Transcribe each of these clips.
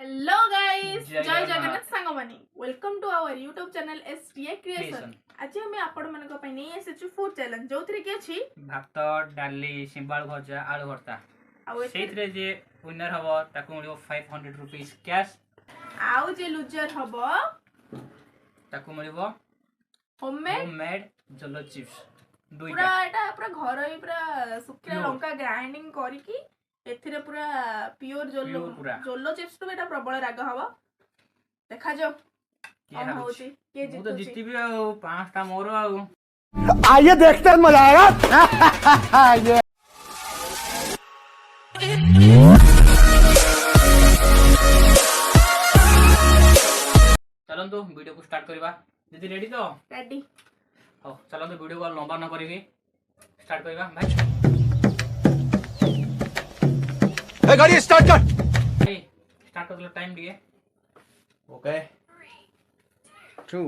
Hello guys जय जगन्नाथ सांगमानी welcome to our YouTube channel STA creation. आज हम आपण मन को पई एसएचयू फूड चैलेंज जोथरे के अछि भात डाली सिंबाल भजा आलू भर्ता सेथरे जे विनर हबो ताको मिलियो 500 रुपीस कैश आउ जे लूजर हबो ताको मिलियो होममेड जलो चिप्स पूरा एटा पूरा घर ही पूरा सुखिला लंका ग्राइंडिंग करी की एथिरे पूरा प्योर जोलो चिप्स तो एटा प्रबल राग हबो देखा जो के होची के जीतू तो जीती भी आ पांचटा मोर आ आइए देखते हैं मजा आएगा ये चलो तो वीडियो को स्टार्ट करबा दीदी रेडी तो रेडी हो चलो तो वीडियो को लंबा न करिवी स्टार्ट करबा भाई ए गाड़ी स्टार्ट कर स्टार्ट कर लो टाइम दिए ओके 2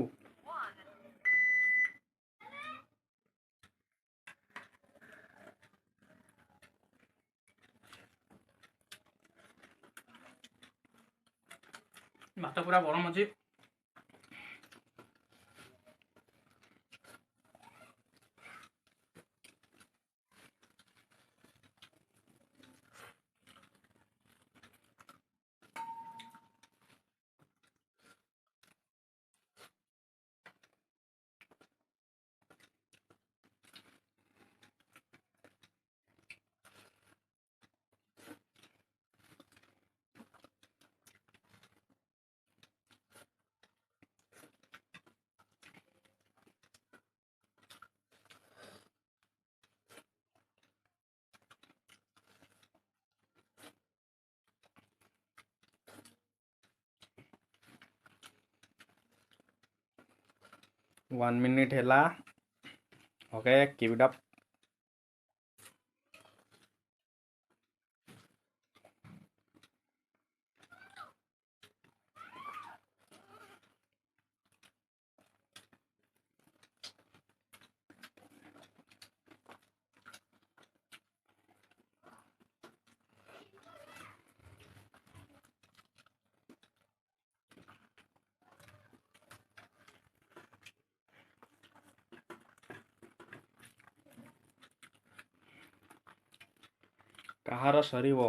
भात पूरा गरम अछि One minute hela. Okay, keep it up. कहार सरीब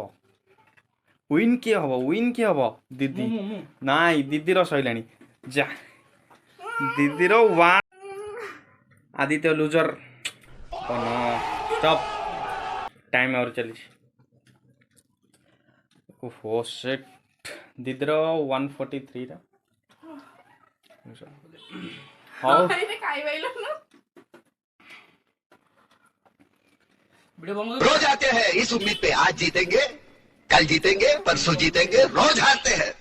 विन किए हम दीदी नाई दीदी रही जा दीदी आदित्य लूजर स्टॉप टाइम और चली ओहो शिट दीदी 143 हाउ रोज आते हैं इस उम्मीद पे आज जीतेंगे कल जीतेंगे परसों जीतेंगे रोज हारते हैं।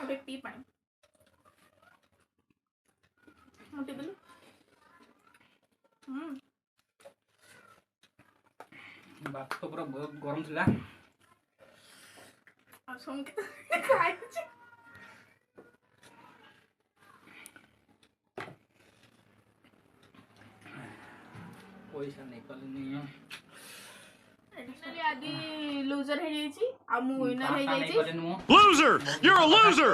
अबे पी पानी मोटी दिलु भात तो पूरा बहुत गरम थिला आ सोम के खाइ छी पैसा निकलनी एडिशनली आदि लूजर हे जाई छी आ मु विनर हे जाई छी loser you are a loser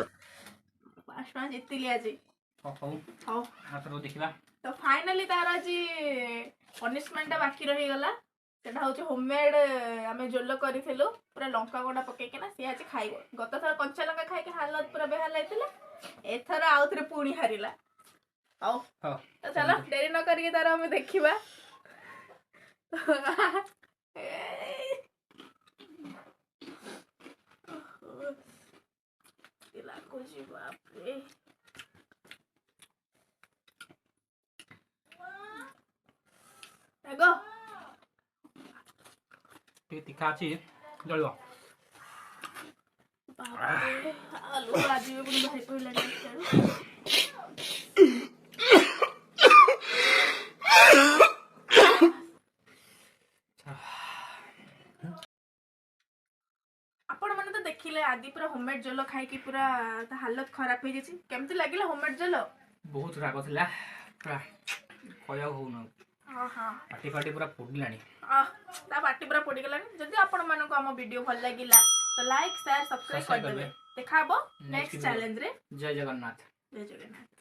पांच पांच जीत लिया जी हां आथरो देखिबा तो फाइनली तारा जी पनिशमेंट बाकी रही गला सेटा होचे होममेड आमे जोलो करिथिलु पूरा लंका गोडा पके के ना से आज खाइबो गत थर कंचा लंका खाइ के हालत पूरा बेहाल लाइतिला एथर आउथरे पुणी हारिला आओ हां तो चलो देरी न करिके तारा हमें देखिबा इला कुछ बाप रे एगो ଟିକେ ତିଖା ଅଛି ଜଳିବ आलू भाजी पुଣି ଭାଇ କହିଲାଣି ଆପଣ ମାନେ ତ ଦେଖିଲେ आदि पूरा होममेड जल खाई पूरा हालत खराब हो जाइए केमती लगिला होममेड जल बहुत राग थिला पूरा कया होउन पाटी पाटी पूरा पोडलानी ता पाटी पूरा पोडी गलानी जदि आपण मानको हम वीडियो भल लागिला तो लाइक शेयर सब्सक्राइब कर देबे देखा नेक्स्ट चैलेंज रे जय जगन्नाथ जय जगन्नाथ।